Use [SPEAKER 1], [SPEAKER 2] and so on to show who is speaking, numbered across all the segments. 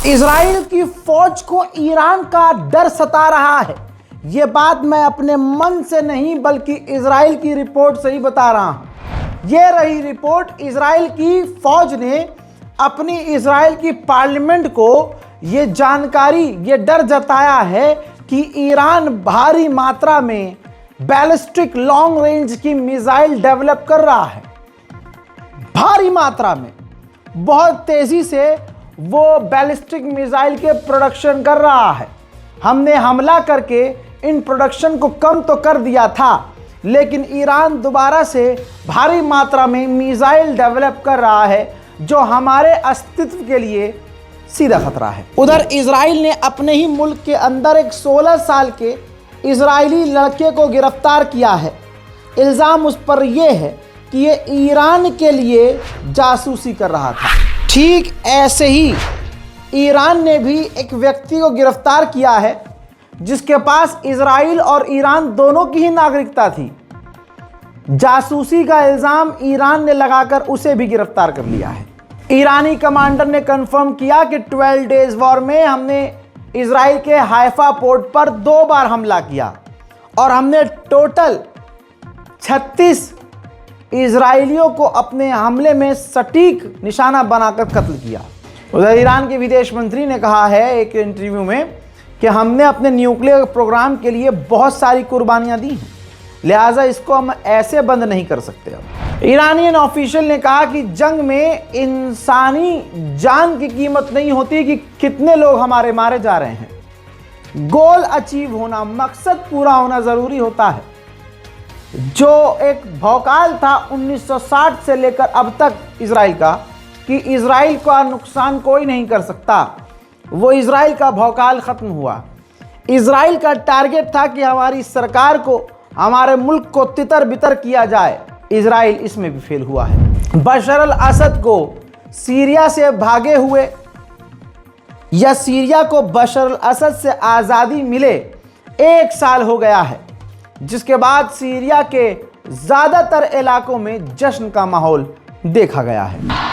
[SPEAKER 1] Israel की फौज को ईरान का डर सता रहा है। यह बात मैं अपने मन से नहीं बल्कि इजराइल की रिपोर्ट से ही बता रहा हूं। यह रही रिपोर्ट। इजराइल की फौज ने अपनी इजराइल की पार्लियामेंट को यह जानकारी, यह डर जताया है कि ईरान भारी मात्रा में बैलिस्टिक लॉन्ग रेंज की मिसाइल डेवलप कर रहा है। भारी मात्रा में, बहुत तेजी से वो बैलिस्टिक मिसाइल के प्रोडक्शन कर रहा है। हमने हमला करके इन प्रोडक्शन को कम तो कर दिया था, लेकिन ईरान दोबारा से भारी मात्रा में मिसाइल डेवलप कर रहा है जो हमारे अस्तित्व के लिए सीधा खतरा है। उधर इजराइल ने अपने ही मुल्क के अंदर एक 16 साल के इजरायली लड़के को गिरफ्तार किया है। इल्ज़ाम उस पर यह है कि ये ईरान के लिए जासूसी कर रहा था। ठीक ऐसे ही ईरान ने भी एक व्यक्ति को गिरफ्तार किया है जिसके पास इजराइल और ईरान दोनों की ही नागरिकता थी। जासूसी का इल्ज़ाम ईरान ने लगाकर उसे भी गिरफ्तार कर लिया है। ईरानी कमांडर ने कंफर्म किया कि 12 डेज वॉर में हमने इजराइल के हाइफा पोर्ट पर 2 बार हमला किया और हमने टोटल 36 इजराइलियों को अपने हमले में सटीक निशाना बनाकर कत्ल किया। उधर ईरान के विदेश मंत्री ने कहा है एक इंटरव्यू में कि हमने अपने न्यूक्लियर प्रोग्राम के लिए बहुत सारी कुर्बानियां दी हैं, लिहाजा इसको हम ऐसे बंद नहीं कर सकते। अब ईरानियन ऑफिशियल ने कहा कि जंग में इंसानी जान की कीमत नहीं होती कि कितने लोग हमारे मारे जा रहे हैं। गोल अचीव होना, मकसद पूरा होना ज़रूरी होता है। जो एक भौकाल था 1960 से लेकर अब तक इजराइल का कि इजराइल का नुकसान कोई नहीं कर सकता, वो इजराइल का भौकाल ख़त्म हुआ। इजराइल का टारगेट था कि हमारी सरकार को, हमारे मुल्क को तितर बितर किया जाए। इजराइल इसमें भी फेल हुआ है। बशर अल असद को सीरिया से भागे हुए या सीरिया को बशर अल असद से आज़ादी मिले 1 साल हो गया है, जिसके बाद सीरिया के ज़्यादातर इलाकों में जश्न का माहौल देखा गया है।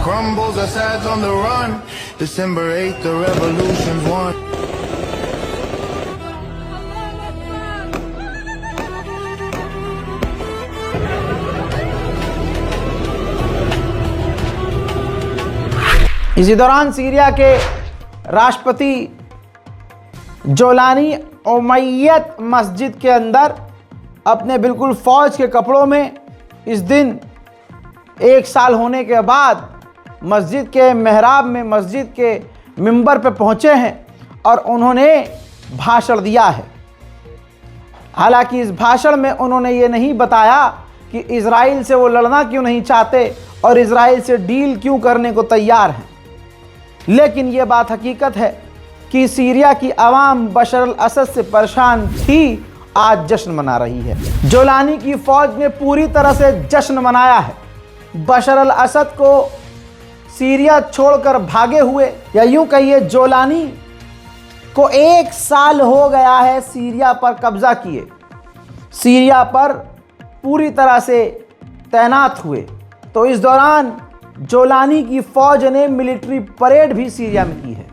[SPEAKER 2] Crumbles, our sides on the run. December 8th, the revolution's won.
[SPEAKER 1] इसी दौरान सीरिया के राष्ट्रपति जोलानी उमैयत मस्जिद के अंदर अपने बिल्कुल फौज के कपड़ों में इस दिन 1 साल होने के बाद मस्जिद के मेहराब में, मस्जिद के मिंबर पे पहुँचे हैं और उन्होंने भाषण दिया है। हालांकि इस भाषण में उन्होंने ये नहीं बताया कि इजराइल से वो लड़ना क्यों नहीं चाहते और इजराइल से डील क्यों करने को तैयार हैं, लेकिन ये बात हकीकत है कि सीरिया की आवाम बशर अल असद से परेशान थी, आज जश्न मना रही है। जोलानी की फ़ौज ने पूरी तरह से जश्न मनाया है। बशर अल असद को सीरिया छोड़कर भागे हुए, या यूं कहिए जोलानी को 1 साल हो गया है सीरिया पर कब्जा किए, सीरिया पर पूरी तरह से तैनात हुए। तो इस दौरान जोलानी की फौज ने मिलिट्री परेड भी सीरिया में की है।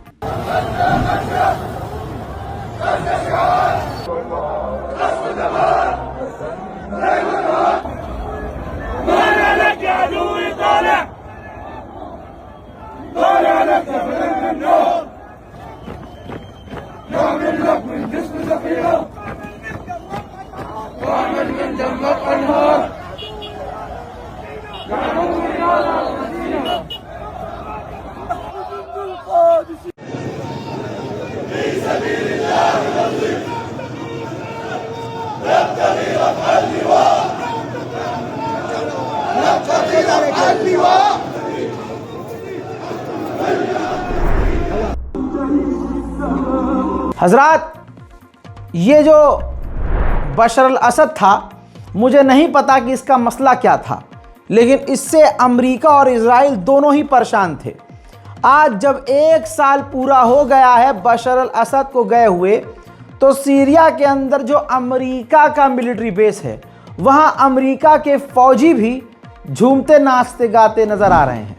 [SPEAKER 1] हजरात, ये जो बशर अल असद था मुझे नहीं पता कि इसका मसला क्या था, लेकिन इससे अमेरिका और इजराइल दोनों ही परेशान थे। आज जब 1 साल पूरा हो गया है बशर अल असद को गए हुए, तो सीरिया के अंदर जो अमेरिका का मिलिट्री बेस है, वहां अमेरिका के फौजी भी झूमते नाचते गाते नजर आ रहे हैं।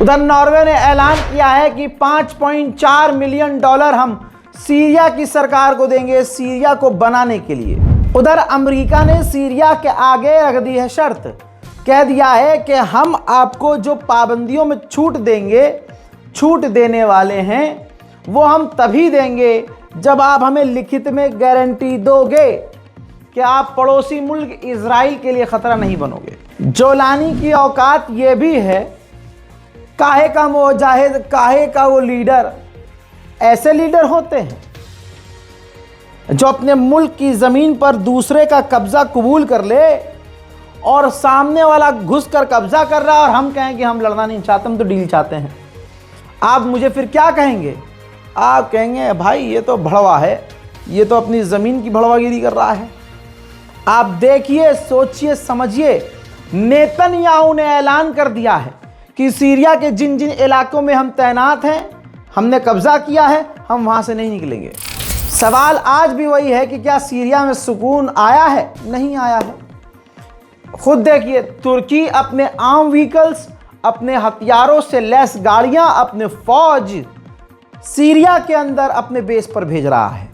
[SPEAKER 1] उधर नॉर्वे ने ऐलान किया है कि $5.4 मिलियन हम सीरिया की सरकार को देंगे सीरिया को बनाने के लिए। उधर अमेरिका ने सीरिया के आगे रख दी है शर्त, कह दिया है कि हम आपको जो पाबंदियों में छूट देंगे, छूट देने वाले हैं, वो हम तभी देंगे जब आप हमें लिखित में गारंटी दोगे कि आप पड़ोसी मुल्क इजराइल के लिए खतरा नहीं बनोगे। जोलानी की औकात ये भी है, काहे का मुजाहिद, काहे का वो लीडर। ऐसे लीडर होते हैं जो अपने मुल्क की ज़मीन पर दूसरे का कब्ज़ा कबूल कर ले और सामने वाला घुस कर कब्ज़ा कर रहा है और हम कहें कि हम लड़ना नहीं चाहते, हम तो डील चाहते हैं। आप मुझे फिर क्या कहेंगे? आप कहेंगे भाई ये तो भड़वा है, ये तो अपनी ज़मीन की भड़वागिरी कर रहा है। आप देखिए, सोचिए, समझिए, नेतन्याहू ने ऐलान कर दिया है कि सीरिया के जिन जिन इलाकों में हम तैनात हैं, हमने कब्जा किया है, हम वहां से नहीं निकलेंगे। सवाल आज भी वही है कि क्या सीरिया में सुकून आया है? नहीं आया है। खुद देखिए, तुर्की अपने आर्म व्हीकल्स, अपने हथियारों से लैस गाड़ियां, अपने फौज सीरिया के अंदर अपने बेस पर भेज रहा है,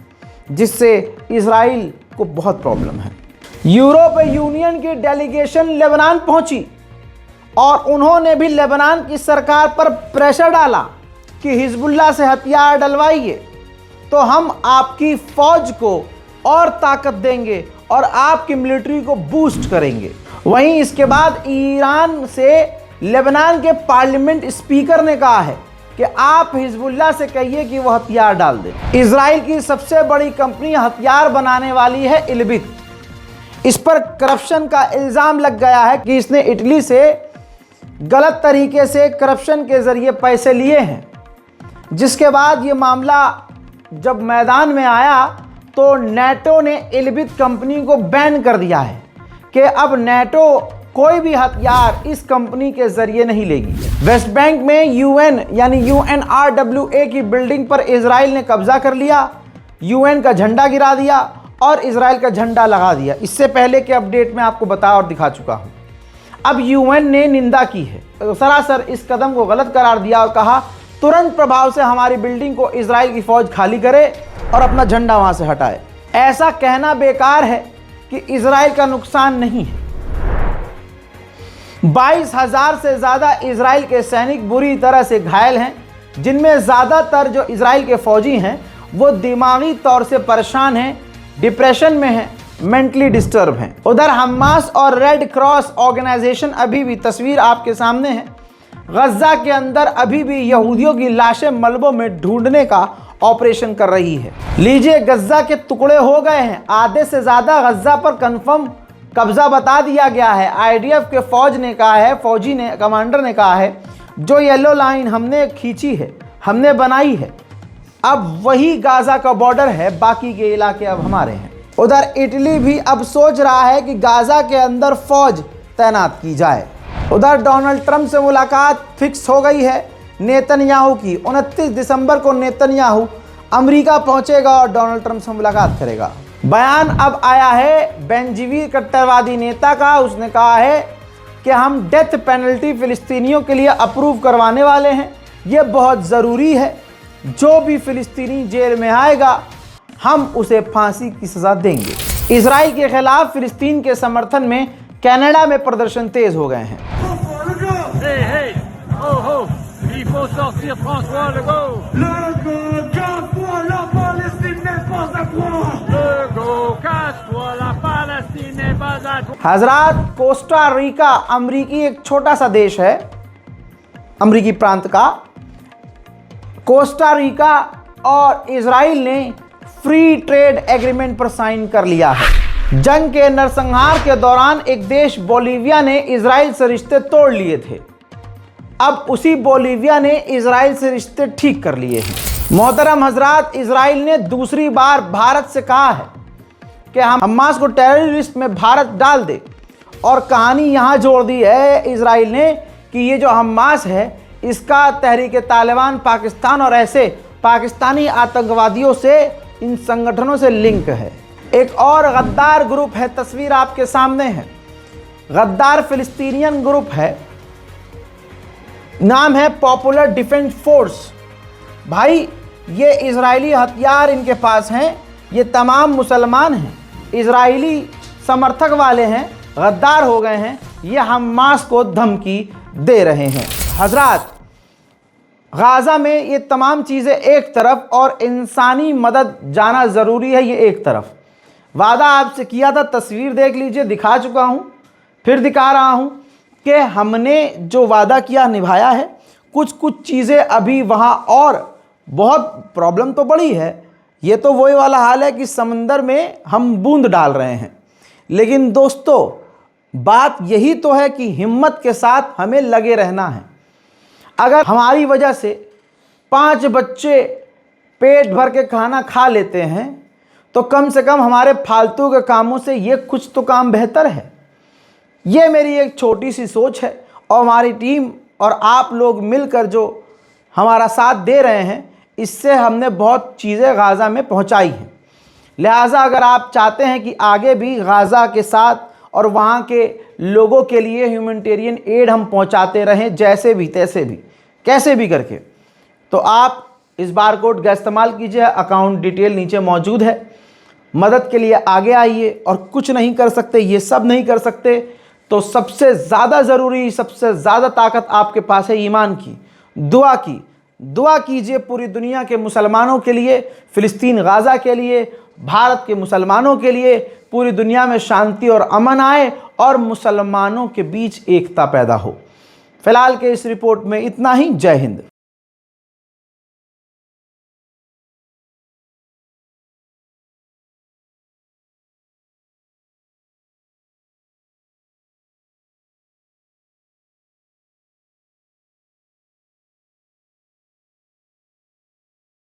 [SPEAKER 1] जिससे इजराइल को बहुत प्रॉब्लम है। यूरोपीय यूनियन की डेलीगेशन लेबनान पहुंची और उन्होंने भी लेबनान की सरकार पर प्रेशर डाला कि हिजबुल्लाह से हथियार डलवाइए, तो हम आपकी फौज को और ताकत देंगे और आपकी मिलिट्री को बूस्ट करेंगे। वहीं इसके बाद ईरान से लेबनान के पार्लियामेंट स्पीकर ने कहा है कि आप हिजबुल्लाह से कहिए कि वो हथियार डाल दे। इजराइल की सबसे बड़ी कंपनी हथियार बनाने वाली है इल्बिट। इस पर करप्शन का इल्ज़ाम लग गया है कि इसने इटली से गलत तरीके से करप्शन के ज़रिए पैसे लिए हैं, जिसके बाद ये मामला जब मैदान में आया तो नेटो ने इल्बिट कंपनी को बैन कर दिया है कि अब नेटो कोई भी हथियार इस कंपनी के ज़रिए नहीं लेगी। वेस्ट बैंक में यूएन यानी UNRWA की बिल्डिंग पर इजराइल ने कब्जा कर लिया, यूएन का झंडा गिरा दिया और इजराइल का झंडा लगा दिया। इससे पहले के अपडेट में आपको बता और दिखा चुका हूँ। अब यूएन ने निंदा की है, सरासर इस कदम को गलत करार दिया और कहा तुरंत प्रभाव से हमारी बिल्डिंग को इजराइल की फौज खाली करे और अपना झंडा वहां से हटाए। ऐसा कहना बेकार है कि इजराइल का नुकसान नहीं है। 22,000 से ज़्यादा इजराइल के सैनिक बुरी तरह से घायल हैं, जिनमें ज़्यादातर जो इजराइल के फौजी हैं वो दिमागी तौर से परेशान हैं, डिप्रेशन में हैं, मेंटली डिस्टर्ब हैं। उधर हमास और रेड क्रॉस ऑर्गेनाइजेशन अभी भी, तस्वीर आपके सामने है, गज्जा के अंदर अभी भी यहूदियों की लाशें मलबों में ढूंढने का ऑपरेशन कर रही है। लीजिए, गज्जा के टुकड़े हो गए हैं, आधे से ज़्यादा गज्जा पर कंफर्म कब्जा बता दिया गया है। IDF के फौज ने कहा है, फौजी ने, कमांडर ने कहा है, जो येलो लाइन हमने खींची है, हमने बनाई है, अब वही गाजा का बॉर्डर है, बाकी के इलाके अब हमारे हैं। उधर इटली भी अब सोच रहा है कि गाजा के अंदर फौज तैनात की जाए। उधर डोनाल्ड ट्रंप से मुलाकात फिक्स हो गई है नेतन्याहू की। 29 दिसंबर को नेतन्याहू अमेरिका पहुंचेगा और डोनाल्ड ट्रंप से मुलाकात करेगा। बयान अब आया है बेंजीवीर कट्टरवादी नेता का। उसने कहा है कि हम डेथ पेनल्टी फिलिस्तीनियों के लिए अप्रूव करवाने वाले हैं, ये बहुत ज़रूरी है। जो भी फिलिस्तीनी जेल में आएगा हम उसे फांसी की सज़ा देंगे। इजराइल के खिलाफ फिलिस्तीन के समर्थन में कनाडा में प्रदर्शन तेज हो गए हैं।
[SPEAKER 3] faut sortir François Legault. Legault, casse-toi, la Palestine n'est pas à toi. Legault, casse-toi, la Palestine n'est pas à toi.
[SPEAKER 1] हजरात, कोस्टा रिका अमरीकी एक छोटा सा देश है, अमरीकी प्रांत का। कोस्टा रिका और इजराइल ने फ्री ट्रेड एग्रीमेंट पर साइन कर लिया है। जंग के नरसंहार के दौरान एक देश बोलीविया ने इजराइल से रिश्ते तोड़ लिए थे। अब उसी बोलीविया ने इजराइल से रिश्ते ठीक कर लिए हैं। मोहतरम हजरात, इजराइल ने दूसरी बार भारत से कहा है कि हम हमास को टेररिस्ट में भारत डाल दे, और कहानी यहाँ जोड़ दी है इजराइल ने कि ये जो हमास है इसका तहरीक तालिबान पाकिस्तान और ऐसे पाकिस्तानी आतंकवादियों से, इन संगठनों से लिंक है। एक और गद्दार ग्रुप है, तस्वीर आपके सामने है। गद्दार फिलिस्तीनियन ग्रुप है, नाम है पॉपुलर डिफेंस फोर्स। भाई ये इजरायली हथियार इनके पास हैं, ये तमाम मुसलमान हैं, इजरायली समर्थक वाले हैं, गद्दार हो गए हैं, ये हमास को धमकी दे रहे हैं। हजरात, गाज़ा में ये तमाम चीज़ें एक तरफ और इंसानी मदद जाना ज़रूरी है ये एक तरफ। वादा आपसे किया था, तस्वीर देख लीजिए, दिखा चुका हूँ, फिर दिखा रहा हूँ कि हमने जो वादा किया निभाया है। कुछ चीज़ें अभी वहाँ और बहुत प्रॉब्लम तो बड़ी है, ये तो वही वाला हाल है कि समंदर में हम बूंद डाल रहे हैं। लेकिन दोस्तों, बात यही तो है कि हिम्मत के साथ हमें लगे रहना है। अगर हमारी वजह से 5 बच्चे पेट भर के खाना खा लेते हैं तो कम से कम हमारे फालतू के कामों से ये कुछ तो काम बेहतर है। ये मेरी एक छोटी सी सोच है, और हमारी टीम और आप लोग मिलकर जो हमारा साथ दे रहे हैं, इससे हमने बहुत चीज़ें गाज़ा में पहुंचाई हैं। लिहाजा अगर आप चाहते हैं कि आगे भी गाज़ा के साथ और वहाँ के लोगों के लिए ह्यूमैनिटेरियन एड हम पहुँचाते रहें, जैसे भी तैसे भी कैसे भी करके, तो आप इस बारकोड का इस्तेमाल कीजिए। अकाउंट डिटेल नीचे मौजूद है। मदद के लिए आगे आइए। और कुछ नहीं कर सकते, ये सब नहीं कर सकते, तो सबसे ज़्यादा ज़रूरी, सबसे ज़्यादा ताकत आपके पास है ईमान की, दुआ की। दुआ कीजिए पूरी दुनिया के मुसलमानों के लिए, फ़िलिस्तीन गाज़ा के लिए, भारत के मुसलमानों के लिए, पूरी दुनिया में शांति और अमन आए और मुसलमानों के बीच एकता पैदा हो। फ़िलहाल के इस रिपोर्ट में इतना ही। जय हिंद।